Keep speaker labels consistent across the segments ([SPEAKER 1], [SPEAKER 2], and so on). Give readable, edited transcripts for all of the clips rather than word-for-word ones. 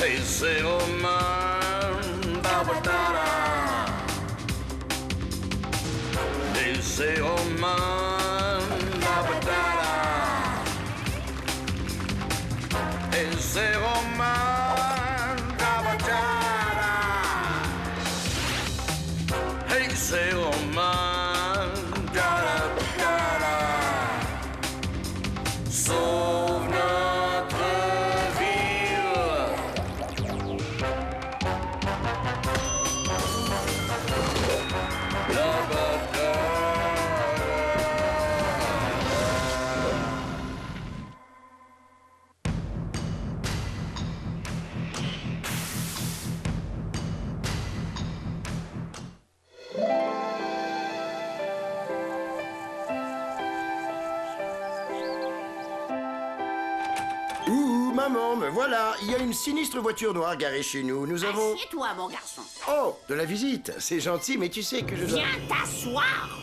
[SPEAKER 1] Hey, sailor man, da-ba-da-da. Hey, sailor man, da-ba-da-da. Hey, sailor man, da-ba-da-da. Hey, sailor man, da-da-da-da. Sauve notre ville. Da-ba-da-da.
[SPEAKER 2] Ouh, maman, me voilà. Il y a une sinistre voiture noire garée chez nous. Nous avons...
[SPEAKER 3] Assieds-toi, mon garçon.
[SPEAKER 2] Oh, de la visite. C'est gentil, mais tu sais que je dois...
[SPEAKER 3] Viens t'asseoir.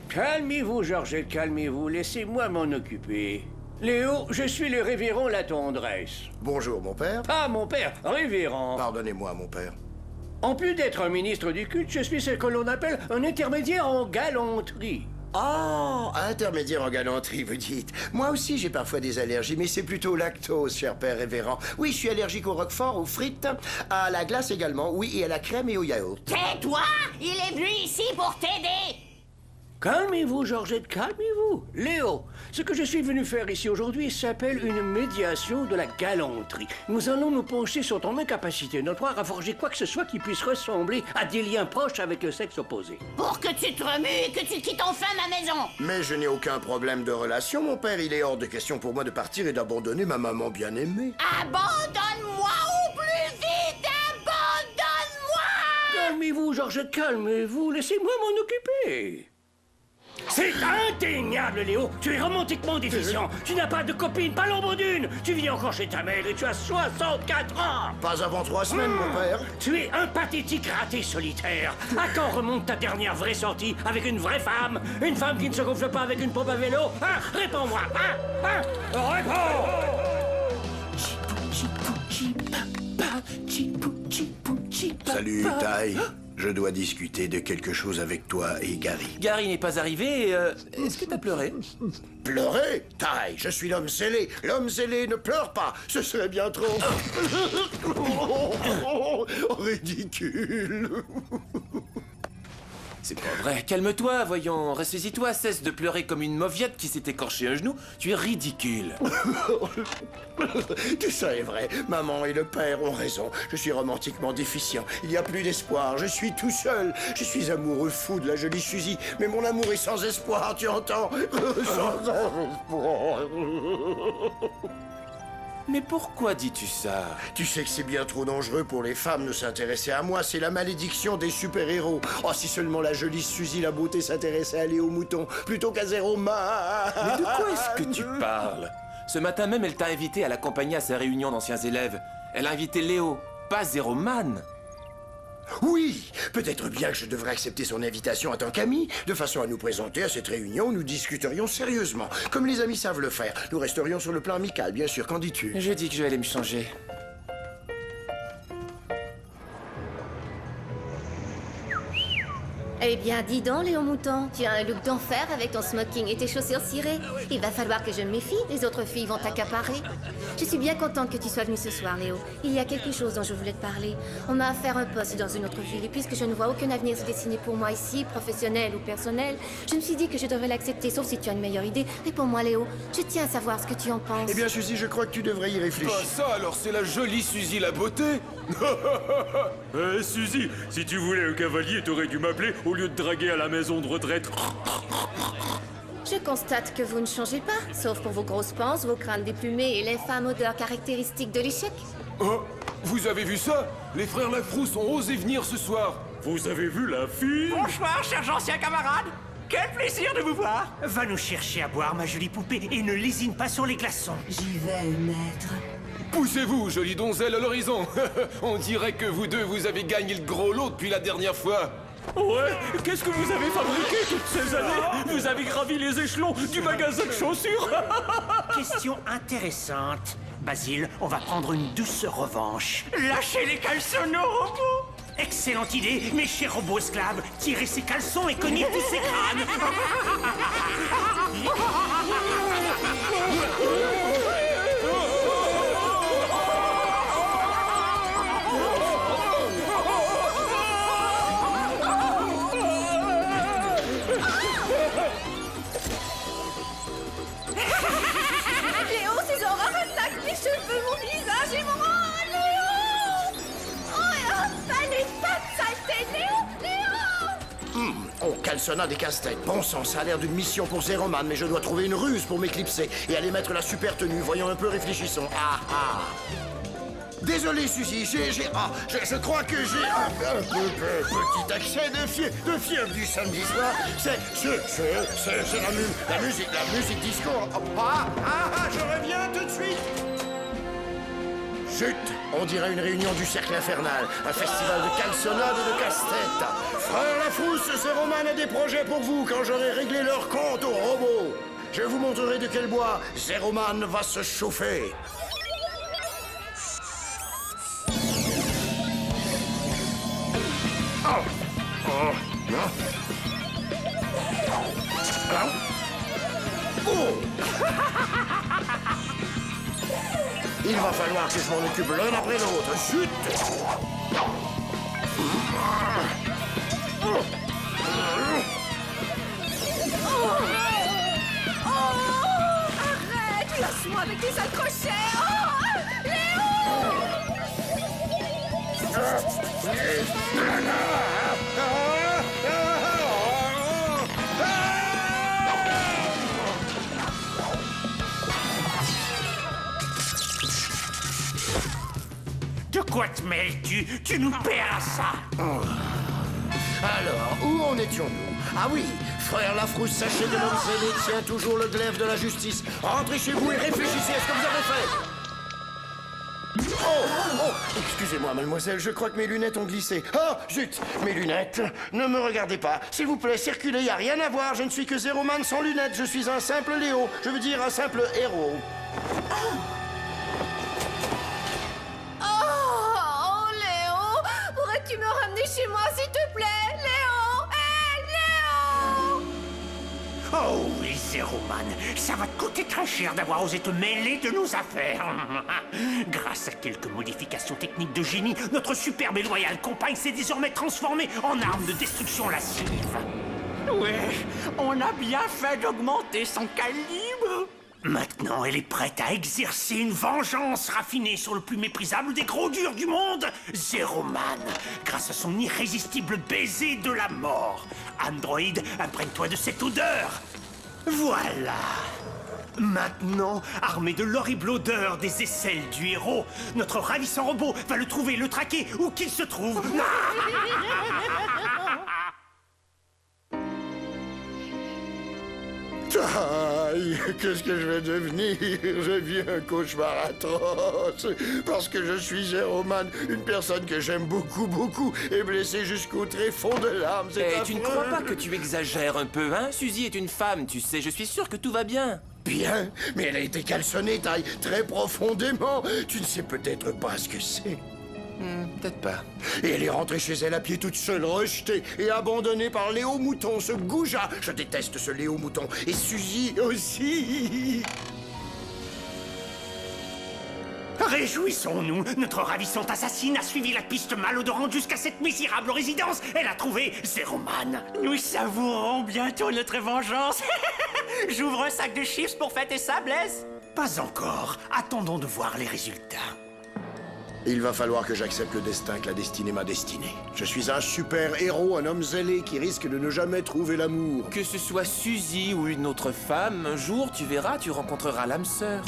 [SPEAKER 4] Calmez-vous, Georgette, calmez-vous. Laissez-moi m'en occuper. Léo, je suis le révérend La Tendresse.
[SPEAKER 2] Bonjour, mon père.
[SPEAKER 4] Pas mon père, révérend.
[SPEAKER 2] Pardonnez-moi, mon père.
[SPEAKER 4] En plus d'être un ministre du culte, je suis ce que l'on appelle un intermédiaire en galanterie.
[SPEAKER 2] Oh, intermédiaire en galanterie, vous dites. Moi aussi, j'ai parfois des allergies, mais c'est plutôt au lactose, cher père révérend. Oui, je suis allergique au roquefort, aux frites, à la glace également, oui, et à la crème et au yaourt.
[SPEAKER 3] Tais-toi. Il est venu ici pour t'aider.
[SPEAKER 4] Calmez-vous, Georgette, calmez-vous. Léo, ce que je suis venu faire ici aujourd'hui s'appelle une médiation de la galanterie. Nous allons nous pencher sur ton incapacité notoire à forger quoi que ce soit qui puisse ressembler à des liens proches avec le sexe opposé.
[SPEAKER 3] Pour que tu te remues et que tu quittes enfin ma maison.
[SPEAKER 2] Mais je n'ai aucun problème de relation, mon père. Il est hors de question pour moi de partir et d'abandonner ma maman bien-aimée.
[SPEAKER 3] Abandonne-moi au plus vite. Abandonne-moi.
[SPEAKER 4] Calmez-vous, Georgette, calmez-vous. Laissez-moi m'en occuper. C'est indéniable, Léo. Tu es romantiquement déficient. Tu n'as pas de copine, pas l'ombre d'une. Tu vis encore chez ta mère et tu as 64 ans.
[SPEAKER 2] Pas avant 3 semaines, mon père.
[SPEAKER 4] Tu es un pathétique raté solitaire. À quand remonte ta dernière vraie sortie avec une vraie femme? Une femme qui ne se gonfle pas avec une pompe à vélo? Hein? Réponds-moi. Hein? Réponds!
[SPEAKER 2] Salut, Ty. Je dois discuter de quelque chose avec toi et Gary.
[SPEAKER 5] Gary n'est pas arrivé. Est-ce que t'as pleuré?
[SPEAKER 2] Pleurer? Ty, je suis l'homme zélé. L'homme zélé ne pleure pas. Ce serait bien trop. Ridicule.
[SPEAKER 5] C'est pas vrai. Calme-toi, voyons. Ressaisis-toi. Cesse de pleurer comme une mauviette qui s'est écorché un genou. Tu es ridicule.
[SPEAKER 2] Tout ça est vrai. Maman et le père ont raison. Je suis romantiquement déficient. Il n'y a plus d'espoir. Je suis tout seul. Je suis amoureux fou de la jolie Suzy. Mais mon amour est sans espoir, tu entends? Sans espoir.
[SPEAKER 5] Mais pourquoi dis-tu ça?
[SPEAKER 2] Tu sais que c'est bien trop dangereux pour les femmes de s'intéresser à moi. C'est la malédiction des super-héros. Oh, si seulement la jolie Suzy la beauté s'intéressait à Léo Mouton plutôt qu'à Zéro Man.
[SPEAKER 5] Mais de quoi est-ce que tu parles? Ce matin même, elle t'a invité à l'accompagner à sa réunion d'anciens élèves. Elle a invité Léo, pas Zéro Man.
[SPEAKER 2] Oui, peut-être bien que je devrais accepter son invitation en tant qu'ami, de façon à nous présenter à cette réunion où nous discuterions sérieusement. Comme les amis savent le faire. Nous resterions sur le plan amical, bien sûr. Qu'en dis-tu?
[SPEAKER 5] Je dis que je vais aller me changer.
[SPEAKER 6] Eh bien, dis donc, Léon Mouton, tu as un look d'enfer avec ton smoking et tes chaussures cirées. Il va falloir que je me méfie, les autres filles vont t'accaparer. Je suis bien contente que tu sois venu ce soir, Léo. Il y a quelque chose dont je voulais te parler. On m'a offert un poste dans une autre ville, et puisque je ne vois aucun avenir se dessiner pour moi ici, professionnel ou personnel, je me suis dit que je devrais l'accepter, sauf si tu as une meilleure idée. Réponds-moi, Léo. Je tiens à savoir ce que tu en penses.
[SPEAKER 2] Eh bien, Suzy, je crois que tu devrais y réfléchir.
[SPEAKER 7] Ah ça alors, c'est la jolie Suzy la beauté.
[SPEAKER 8] Suzy, si tu voulais un cavalier, t'aurais dû m'appeler au lieu de draguer à la maison de retraite.
[SPEAKER 6] Je constate que vous ne changez pas, sauf pour vos grosses panses, vos crânes déplumés et l'infâme odeur caractéristique de l'échec.
[SPEAKER 7] Oh, vous avez vu ça? Les frères Lafrousse ont osé venir ce soir.
[SPEAKER 8] Vous avez vu la fille?
[SPEAKER 9] Bonsoir, chers anciens camarades. Quel plaisir de vous voir.
[SPEAKER 10] Va nous chercher à boire, ma jolie poupée, et ne lésine pas sur les glaçons.
[SPEAKER 11] J'y vais, maître.
[SPEAKER 7] Poussez-vous, jolie donzelle à l'horizon. On dirait que vous deux, vous avez gagné le gros lot depuis la dernière fois.
[SPEAKER 8] Ouais, qu'est-ce que vous avez fabriqué toutes ces années? Vous avez gravi les échelons du magasin de chaussures.
[SPEAKER 10] Question intéressante. Basile, on va prendre une douce revanche.
[SPEAKER 9] Lâchez les caleçons, nos robots!
[SPEAKER 10] Excellente idée, mes chers robots esclaves. Tirez ces caleçons et cognez tous ces crânes.
[SPEAKER 6] Léo, ces horreurs attaquent mes cheveux, mon visage et mon... Oh, Léo! Oh, et enfin, les pattes saletés! Léo! Léo!
[SPEAKER 2] On calçonna des casse-têtes. Bon sang, ça a l'air d'une mission pour Zeroman, mais je dois trouver une ruse pour m'éclipser et aller mettre la super tenue. Voyons un peu, réfléchissons. Ah ah! Désolé, Suzy, je crois que j'ai un petit accès de fièvre du samedi soir. C'est la musique disco. Je reviens tout de suite. Chut, on dirait une réunion du Cercle Infernal, un festival de calçonnade et de casse-tête. Frère Lafrousse, Zeroman a des projets pour vous quand j'aurai réglé leur compte aux robots. Je vous montrerai de quel bois Zeroman va se chauffer. Il va falloir que je m'en occupe l'un après l'autre. Chut!
[SPEAKER 6] Arrête! Lâche-moi avec tes accrochets! Oh! Léo!
[SPEAKER 10] De quoi te mêles-tu? Tu nous perds à ça.
[SPEAKER 2] Alors, où en étions-nous? Ah oui, frère Lafrousse, sachez que l'homme zélé tient toujours le glaive de la justice. Rentrez chez vous et réfléchissez à ce que vous avez fait. Oh, excusez-moi, mademoiselle, je crois que mes lunettes ont glissé. Oh, zut, mes lunettes. Ne me regardez pas. S'il vous plaît, circulez, y a rien à voir. Je ne suis que Zeroman sans lunettes. Je suis un simple Léo. Je veux dire un simple héros.
[SPEAKER 6] Oh, Léo! Pourrais-tu me ramener chez moi, s'il te plaît? Léo! Hé, Léo!
[SPEAKER 10] Oh oui, Zeroman, ça va te coûter très cher d'avoir osé te mêler de nos affaires. Grâce à quelques modifications techniques de génie, notre superbe et loyale compagne s'est désormais transformée en arme de destruction lascive.
[SPEAKER 9] Ouais, on a bien fait d'augmenter son calibre.
[SPEAKER 10] Maintenant, elle est prête à exercer une vengeance raffinée sur le plus méprisable des gros durs du monde, Zeroman, grâce à son irrésistible baiser de la mort. Android, imprègne-toi de cette odeur. Voilà. Maintenant, armé de l'horrible odeur des aisselles du héros, notre ravissant robot va le trouver, le traquer, où qu'il se trouve.
[SPEAKER 2] Aïe, qu'est-ce que je vais devenir? Je vis un cauchemar atroce. Parce que je suis Zeroman, une personne que j'aime beaucoup, beaucoup, et blessée jusqu'au tréfonds de l'âme. C'est
[SPEAKER 5] Tu ne crois pas que tu exagères un peu, hein? Suzy est une femme, tu sais, je suis sûr que tout va bien.
[SPEAKER 2] Bien, mais elle a été calçonnée, taille, très profondément. Tu ne sais peut-être pas ce que c'est.
[SPEAKER 5] Peut-être pas.
[SPEAKER 2] Et elle est rentrée chez elle à pied toute seule, rejetée et abandonnée par Léo Mouton, ce goujat. Je déteste ce Léo Mouton. Et Suzy aussi.
[SPEAKER 10] Réjouissons-nous, notre ravissante assassine a suivi la piste malodorante jusqu'à cette misérable résidence. Elle a trouvé Zeroman.
[SPEAKER 9] Nous savourons bientôt notre vengeance. J'ouvre un sac de chips pour fêter ça, Blaise?
[SPEAKER 10] Pas encore. Attendons de voir les résultats.
[SPEAKER 2] Il va falloir que j'accepte le destin que la destinée m'a destiné. Je suis un super héros, un homme zélé qui risque de ne jamais trouver l'amour.
[SPEAKER 5] Que ce soit Suzy ou une autre femme, un jour, tu verras, tu rencontreras l'âme sœur.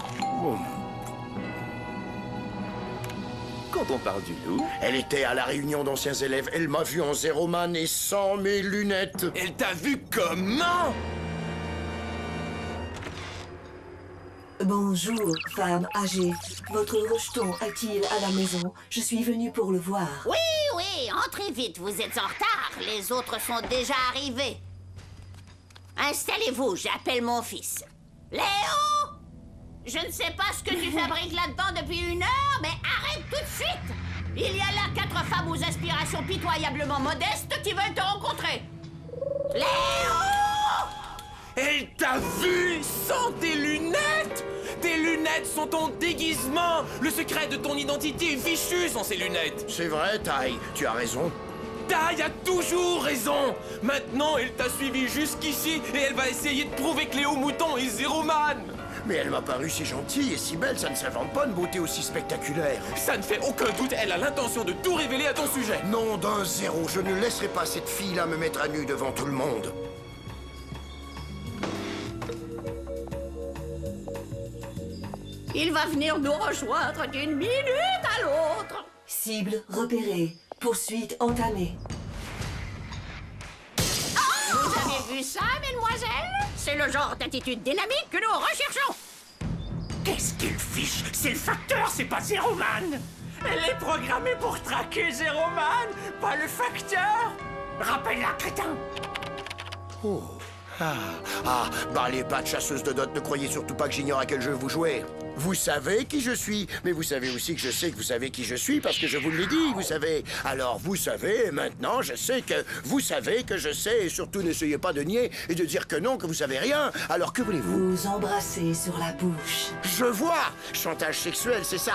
[SPEAKER 5] Quand on parle du loup...
[SPEAKER 2] Elle était à la réunion d'anciens élèves. Elle m'a vu en Zeroman et sans mes lunettes.
[SPEAKER 5] Elle t'a vu comment?
[SPEAKER 11] Bonjour, femme âgée. Votre rejeton est-il à la maison? Je suis venue pour le voir.
[SPEAKER 3] Oui, entrez vite, vous êtes en retard. Les autres sont déjà arrivés. Installez-vous, j'appelle mon fils. Léo! Je ne sais pas ce que tu fabriques là-dedans depuis 1 heure, mais arrête tout de suite! Il y a là 4 femmes aux aspirations pitoyablement modestes qui veulent te rencontrer. Léo!
[SPEAKER 5] Elle t'a vu sans tes lunettes! Tes lunettes sont ton déguisement! Le secret de ton identité est fichu sans ces lunettes!
[SPEAKER 2] C'est vrai, Tai, tu as raison.
[SPEAKER 5] Tai a toujours raison! Maintenant, elle t'a suivi jusqu'ici et elle va essayer de prouver que Léo Mouton est Zéroman!
[SPEAKER 2] Mais elle m'a paru si gentille et si belle, ça ne s'invente pas une beauté aussi spectaculaire.
[SPEAKER 5] Ça ne fait aucun doute, elle a l'intention de tout révéler à ton sujet!
[SPEAKER 2] Nom d'un zéro, je ne laisserai pas cette fille-là me mettre à nu devant tout le monde.
[SPEAKER 3] Il va venir nous rejoindre d'une minute à l'autre.
[SPEAKER 11] Cible repérée. Poursuite entamée.
[SPEAKER 3] Vous avez vu ça, mesdemoiselles? C'est le genre d'attitude dynamique que nous recherchons.
[SPEAKER 10] Qu'est-ce qu'il fiche? C'est le facteur, c'est pas Zéroman.
[SPEAKER 9] Elle est programmée pour traquer Zéroman, pas le facteur.
[SPEAKER 10] Rappelle-la, crétin.
[SPEAKER 2] Oh. Bah les bas de chasseuse de dot, ne croyez surtout pas que j'ignore à quel jeu vous jouez. Vous savez qui je suis, mais vous savez aussi que je sais que vous savez qui je suis parce que je vous l'ai dit, vous savez. Alors vous savez, et maintenant je sais que vous savez que je sais, et surtout n'essayez pas de nier et de dire que non, que vous savez rien. Alors que voulez-vous?
[SPEAKER 11] Vous embrassez sur la bouche.
[SPEAKER 2] Je vois! Chantage sexuel, c'est ça?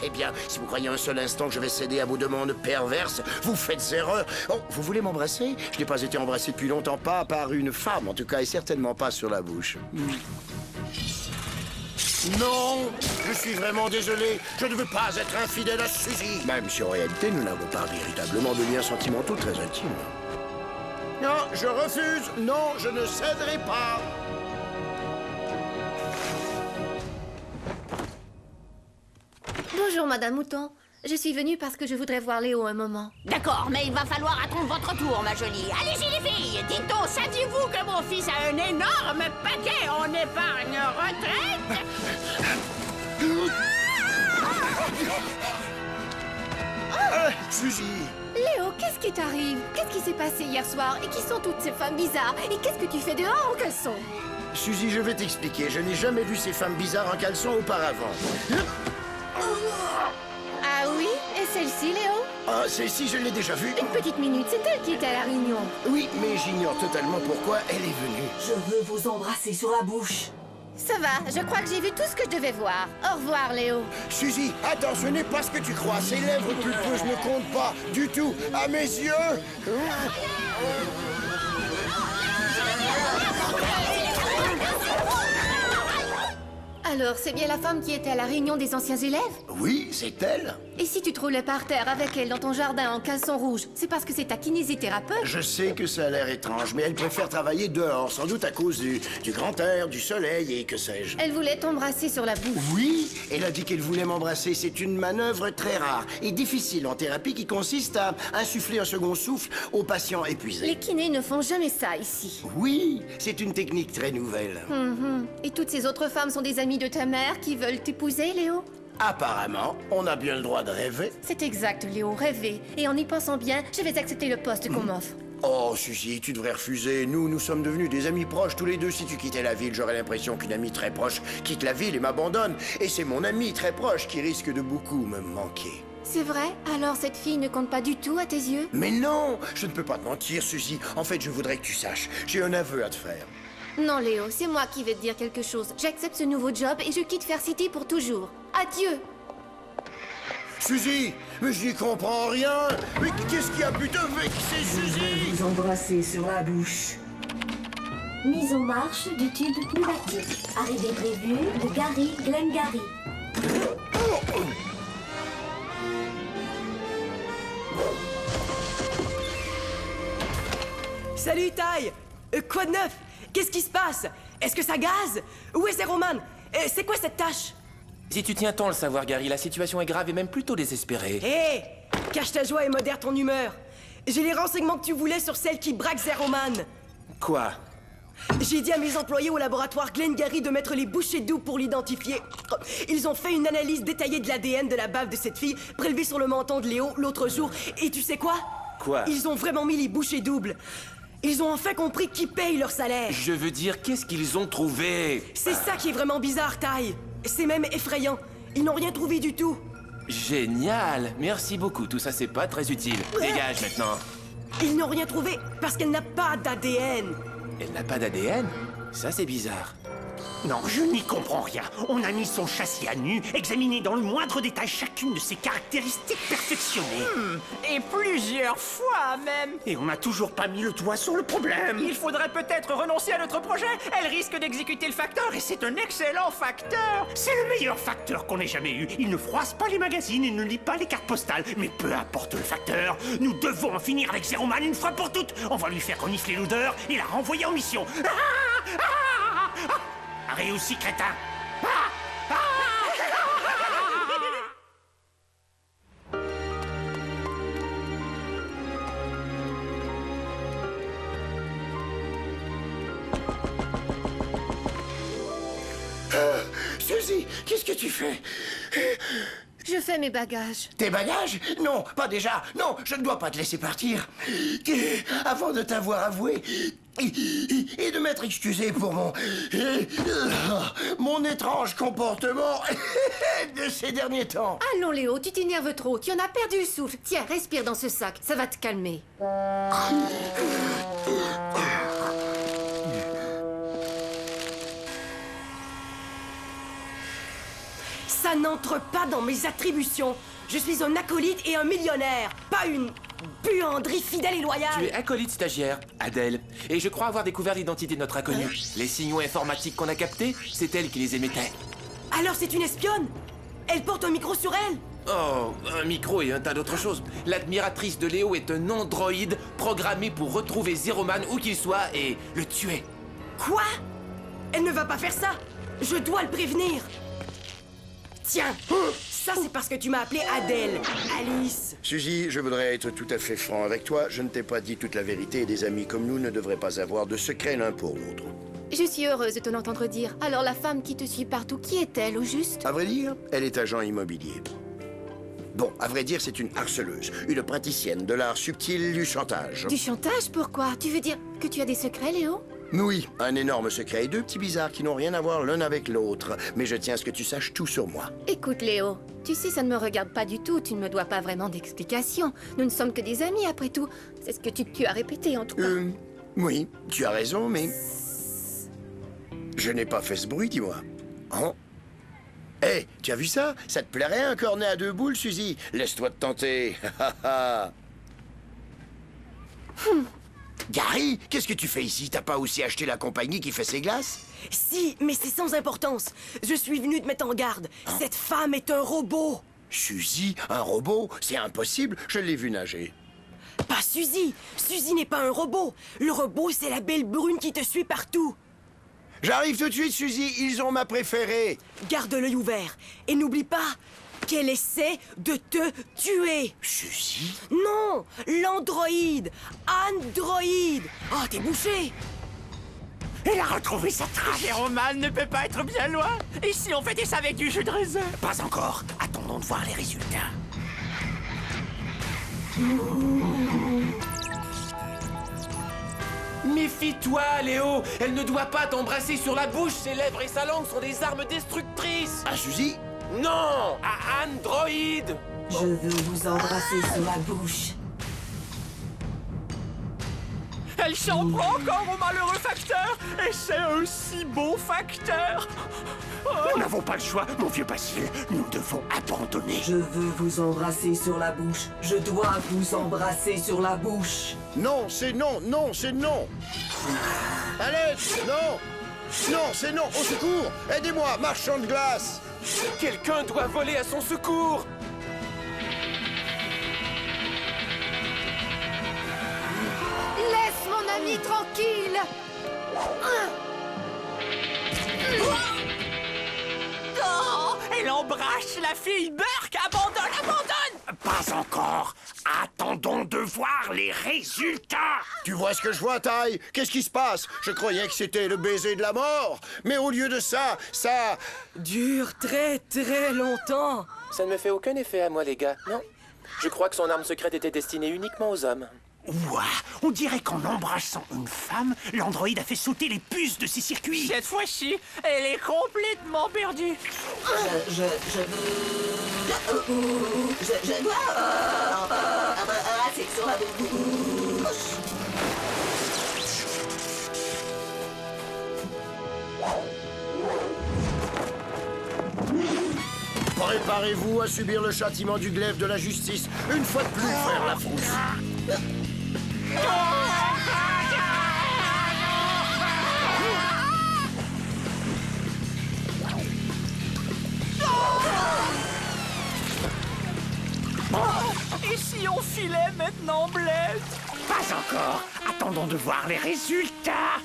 [SPEAKER 2] Eh bien, si vous croyez un seul instant que je vais céder à vos demandes perverses, vous faites erreur. Oh, vous voulez m'embrasser? Je n'ai pas été embrassé depuis longtemps, pas par une femme en tout cas, et certainement pas sur la bouche. Non, je suis vraiment désolé. Je ne veux pas être infidèle à Suzy. Même si en réalité, nous n'avons pas véritablement de liens sentimentaux très intimes. Non, je refuse. Non, je ne céderai pas.
[SPEAKER 6] Bonjour, Madame Mouton. Je suis venue parce que je voudrais voir Léo un moment.
[SPEAKER 3] D'accord, mais il va falloir attendre votre tour, ma jolie. Allez-y, les filles. Dites donc, saviez-vous que mon fils a un énorme paquet en épargne retraite?
[SPEAKER 2] Suzy!
[SPEAKER 6] Léo, qu'est-ce qui t'arrive? Qu'est-ce qui s'est passé hier soir? Et qui sont toutes ces femmes bizarres? Et qu'est-ce que tu fais dehors en caleçon?
[SPEAKER 2] Suzy, je vais t'expliquer. Je n'ai jamais vu ces femmes bizarres en caleçon auparavant.
[SPEAKER 6] Ah oui? Et celle-ci, Léo?
[SPEAKER 2] Ah, celle-ci, je l'ai déjà vue.
[SPEAKER 6] Une petite minute, c'est elle qui était à la réunion.
[SPEAKER 2] Oui, mais j'ignore totalement pourquoi elle est venue.
[SPEAKER 11] Je veux vous embrasser sur la bouche.
[SPEAKER 6] Ça va, je crois que j'ai vu tout ce que je devais voir. Au revoir, Léo.
[SPEAKER 2] Suzy, attends, ce n'est pas ce que tu crois. Ces lèvres pulpeuses ne comptent pas du tout à mes yeux.
[SPEAKER 6] Alors, c'est bien la femme qui était à la réunion des anciens élèves?
[SPEAKER 2] Oui, c'est elle.
[SPEAKER 6] Et si tu te roulais par terre avec elle dans ton jardin en caleçon rouge, c'est parce que c'est ta kinésithérapeute?
[SPEAKER 2] Je sais que ça a l'air étrange, mais elle préfère travailler dehors, sans doute à cause du grand air, du soleil et que sais-je.
[SPEAKER 6] Elle voulait t'embrasser sur la bouche.
[SPEAKER 2] Oui, elle a dit qu'elle voulait m'embrasser. C'est une manœuvre très rare et difficile en thérapie qui consiste à insuffler un second souffle aux patients épuisés.
[SPEAKER 6] Les kinés ne font jamais ça ici.
[SPEAKER 2] Oui, c'est une technique très nouvelle.
[SPEAKER 6] Et toutes ces autres femmes sont des amies de ta mère qui veulent t'épouser, Léo?
[SPEAKER 2] Apparemment, on a bien le droit de rêver.
[SPEAKER 6] C'est exact, Léo, rêver. Et en y pensant bien, je vais accepter le poste qu'on m'offre.
[SPEAKER 2] Oh, Suzy, tu devrais refuser. Nous sommes devenus des amis proches tous les deux. Si tu quittais la ville, j'aurais l'impression qu'une amie très proche quitte la ville et m'abandonne. Et c'est mon ami très proche qui risque de beaucoup me manquer.
[SPEAKER 6] C'est vrai? Alors cette fille ne compte pas du tout à tes yeux?
[SPEAKER 2] Mais non, je ne peux pas te mentir, Suzy. En fait, je voudrais que tu saches. J'ai un aveu à te faire.
[SPEAKER 6] Non, Léo, c'est moi qui vais te dire quelque chose. J'accepte ce nouveau job et je quitte Fair City pour toujours. Adieu!
[SPEAKER 2] Suzy, mais je n'y comprends rien. Mais qu'est-ce qui a pu te vexer, Suzy?
[SPEAKER 11] Vous embrasser sur la bouche.
[SPEAKER 12] Mise en marche du tube pneumatique. Arrivée prévue de Gary Glengarry.
[SPEAKER 13] Salut, Tai! Quoi de neuf? Qu'est-ce qui se passe? Est-ce que ça gaze? Où est Zéroman? C'est quoi cette tâche?
[SPEAKER 5] Si tu tiens tant à le savoir, Gary, la situation est grave et même plutôt désespérée.
[SPEAKER 13] Hé! Cache ta joie et modère ton humeur. J'ai les renseignements que tu voulais sur celle qui braque Zéroman.
[SPEAKER 5] Quoi?
[SPEAKER 13] J'ai dit à mes employés au laboratoire Glengarry de mettre les bouchées doubles pour l'identifier. Ils ont fait une analyse détaillée de l'ADN de la bave de cette fille, prélevée sur le menton de Léo l'autre jour. Et tu sais quoi?
[SPEAKER 5] Quoi?
[SPEAKER 13] Ils ont vraiment mis les bouchées doubles. Ils ont enfin compris qui paye leur salaire.
[SPEAKER 5] Je veux dire, qu'est-ce qu'ils ont trouvé?
[SPEAKER 13] C'est ça qui est vraiment bizarre, Tai. C'est même effrayant. Ils n'ont rien trouvé du tout.
[SPEAKER 5] Génial. Merci beaucoup. Tout ça, c'est pas très utile. Dégage maintenant.
[SPEAKER 13] Ils n'ont rien trouvé parce qu'elle n'a pas d'ADN.
[SPEAKER 5] Elle n'a pas d'ADN? Ça, c'est bizarre.
[SPEAKER 10] Non, je n'y comprends rien. On a mis son châssis à nu, examiné dans le moindre détail chacune de ses caractéristiques perfectionnées.
[SPEAKER 9] Et plusieurs fois même.
[SPEAKER 10] Et on n'a toujours pas mis le doigt sur le problème.
[SPEAKER 9] Il faudrait peut-être renoncer à notre projet. Elle risque d'exécuter le facteur et c'est un excellent facteur.
[SPEAKER 10] C'est le meilleur facteur qu'on ait jamais eu. Il ne froisse pas les magazines et ne lit pas les cartes postales. Mais peu importe le facteur, nous devons en finir avec Zeroman une fois pour toutes. On va lui faire renifler l'odeur et la renvoyer en mission. Réussi, crétin.
[SPEAKER 2] Suzy, qu'est-ce que tu fais?
[SPEAKER 6] Je fais mes bagages.
[SPEAKER 2] Tes bagages? Non, pas déjà. Non, je ne dois pas te laisser partir. Avant de t'avoir avoué et de m'être excusé pour mon étrange comportement de ces derniers temps.
[SPEAKER 6] Allons, Léo, tu t'énerves trop. Tu en as perdu le souffle. Tiens, respire dans ce sac. Ça va te calmer.
[SPEAKER 13] Ça n'entre pas dans mes attributions. Je suis un acolyte et un millionnaire, pas une buanderie fidèle et loyale.
[SPEAKER 5] Tu es acolyte stagiaire, Adèle. Et je crois avoir découvert l'identité de notre inconnue. Les signaux informatiques qu'on a captés, c'est elle qui les émettait.
[SPEAKER 13] Alors c'est une espionne? Elle porte un micro sur elle?
[SPEAKER 5] Oh, un micro et un tas d'autres choses. L'admiratrice de Léo est un androïde programmé pour retrouver Zeroman où qu'il soit et le tuer.
[SPEAKER 13] Quoi? Elle ne va pas faire ça. Je dois le prévenir. Tiens, ça c'est parce que tu m'as appelé Adèle, Alice.
[SPEAKER 2] Suzy, je voudrais être tout à fait franc avec toi. Je ne t'ai pas dit toute la vérité et des amis comme nous ne devraient pas avoir de secret l'un pour l'autre.
[SPEAKER 6] Je suis heureuse de te l'entendre dire. Alors la femme qui te suit partout, qui est-elle au juste?
[SPEAKER 2] À vrai dire, elle est agent immobilier. Bon, à vrai dire, c'est une harceleuse, une praticienne de l'art subtil du chantage.
[SPEAKER 6] Du chantage? Pourquoi? Tu veux dire que tu as des secrets, Léo?
[SPEAKER 2] Oui, un énorme secret et deux petits bizarres qui n'ont rien à voir l'un avec l'autre. Mais je tiens à ce que tu saches tout sur moi.
[SPEAKER 6] Écoute, Léo, tu sais, ça ne me regarde pas du tout. Tu ne me dois pas vraiment d'explications. Nous ne sommes que des amis, après tout. C'est ce que tu as répété, en tout cas.
[SPEAKER 2] Oui, tu as raison, mais... Je n'ai pas fait ce bruit, dis-moi. Hein? Hé, tu as vu ça? Ça te plairait un cornet à deux boules, Suzy? Laisse-toi te tenter. Gary, qu'est-ce que tu fais ici? T'as pas aussi acheté la compagnie qui fait ses glaces?
[SPEAKER 13] Si, mais c'est sans importance. Je suis venu te mettre en garde. Cette femme est un robot.
[SPEAKER 2] Suzy, un robot? C'est impossible, je l'ai vu nager.
[SPEAKER 13] Pas Suzy. Suzy n'est pas un robot. Le robot, c'est la belle brune qui te suit partout.
[SPEAKER 2] J'arrive tout de suite, Suzy. Ils ont ma préférée.
[SPEAKER 13] Garde l'œil ouvert. Et n'oublie pas qu'elle essaie de te tuer.
[SPEAKER 2] Suzy?
[SPEAKER 13] Non, l'androïde. Androïde. Oh, t'es bouché.
[SPEAKER 10] Elle a retrouvé sa trace.
[SPEAKER 9] Zeroman ne peut pas être bien loin. Et si on fêtait ça avec du jus de raisin?
[SPEAKER 10] Pas encore. Attendons de voir les résultats.
[SPEAKER 5] Méfie-toi, Léo. Elle ne doit pas t'embrasser sur la bouche. Ses lèvres et sa langue sont des armes destructrices.
[SPEAKER 2] Ah, Suzy?
[SPEAKER 5] Non, à Android.
[SPEAKER 11] Je veux vous embrasser sur la bouche.
[SPEAKER 9] Elle s'en prend encore au malheureux facteur. Et c'est un si beau facteur.
[SPEAKER 10] Nous n'avons pas le choix, mon vieux Basile. Nous devons abandonner.
[SPEAKER 11] Je veux vous embrasser sur la bouche. Je dois vous embrasser sur la bouche.
[SPEAKER 2] Non, c'est non, non, c'est non. Allez, non. Non, c'est non, au secours. Aidez-moi, marchand de glace.
[SPEAKER 5] Quelqu'un doit voler à son secours.
[SPEAKER 6] Laisse mon ami tranquille.
[SPEAKER 9] Oh, elle embrasse la fille. Burke, abandonne, abandonne.
[SPEAKER 10] Pas encore. Attendons de voir les résultats.
[SPEAKER 2] Tu vois ce que je vois, Ty? Qu'est-ce qui se passe? Je croyais que c'était le baiser de la mort. Mais au lieu de ça, ça...
[SPEAKER 13] Dure très très longtemps.
[SPEAKER 5] Ça ne me fait aucun effet à moi, les gars. Non. Je crois que son arme secrète était destinée uniquement aux hommes.
[SPEAKER 10] Ouah, on dirait qu'en embrassant une femme, l'androïde a fait sauter les puces de ses circuits.
[SPEAKER 9] Cette fois-ci, elle est complètement perdue.
[SPEAKER 11] Je dois avoir un section avec vous.
[SPEAKER 2] Préparez-vous à subir le châtiment du glaive de la justice, une fois de plus, frère Lafrousse.
[SPEAKER 9] Et si on filait maintenant, Bled?
[SPEAKER 10] Pas encore. Attendons de voir les résultats.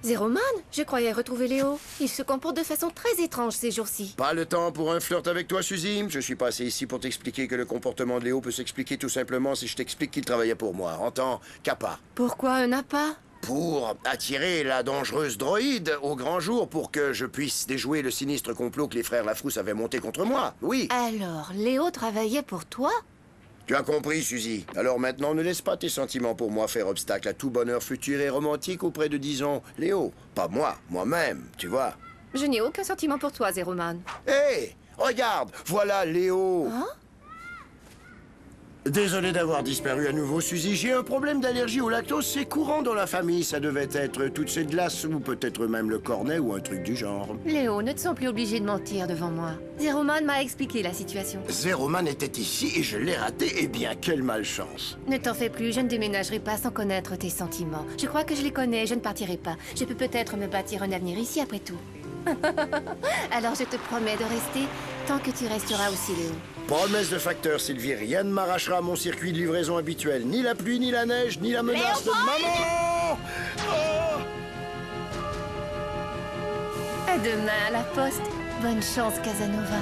[SPEAKER 6] Zéroman, je croyais retrouver Léo. Il se comporte de façon très étrange ces jours-ci.
[SPEAKER 2] Pas le temps pour un flirt avec toi, Suzy. Je suis passé ici pour t'expliquer que le comportement de Léo peut s'expliquer tout simplement si je t'explique qu'il travaillait pour moi. Entends, Kappa.
[SPEAKER 6] Pourquoi un appât?
[SPEAKER 2] Pour attirer la dangereuse droïde au grand jour pour que je puisse déjouer le sinistre complot que les frères Lafrousse avaient monté contre moi. Oui.
[SPEAKER 6] Alors, Léo travaillait pour toi?
[SPEAKER 2] Tu as compris, Suzy. Alors maintenant, ne laisse pas tes sentiments pour moi faire obstacle à tout bonheur futur et romantique auprès de, disons, Léo. Pas moi, moi-même, tu vois.
[SPEAKER 6] Je n'ai aucun sentiment pour toi, Zéroman.
[SPEAKER 2] Hé, regarde, voilà Léo.
[SPEAKER 6] Hein?
[SPEAKER 2] Désolé d'avoir disparu à nouveau, Suzy. J'ai un problème d'allergie au lactose. C'est courant dans la famille. Ça devait être toutes ces glaces ou peut-être même le cornet ou un truc du genre.
[SPEAKER 6] Léo, ne te sens plus obligé de mentir devant moi. Zéroman m'a expliqué la situation.
[SPEAKER 2] Zéroman était ici et je l'ai raté. Eh bien, quelle malchance.
[SPEAKER 6] Ne t'en fais plus, je ne déménagerai pas sans connaître tes sentiments. Je crois que je les connais, je ne partirai pas. Je peux peut-être me bâtir un avenir ici après tout. Alors je te promets de rester tant que tu resteras aussi, Léo.
[SPEAKER 2] Promesse de facteur, Sylvie. Rien ne m'arrachera à mon circuit de livraison habituel. Ni la pluie, ni la neige, ni la menace de maman. Oh!
[SPEAKER 6] À demain à la poste. Bonne chance, Casanova.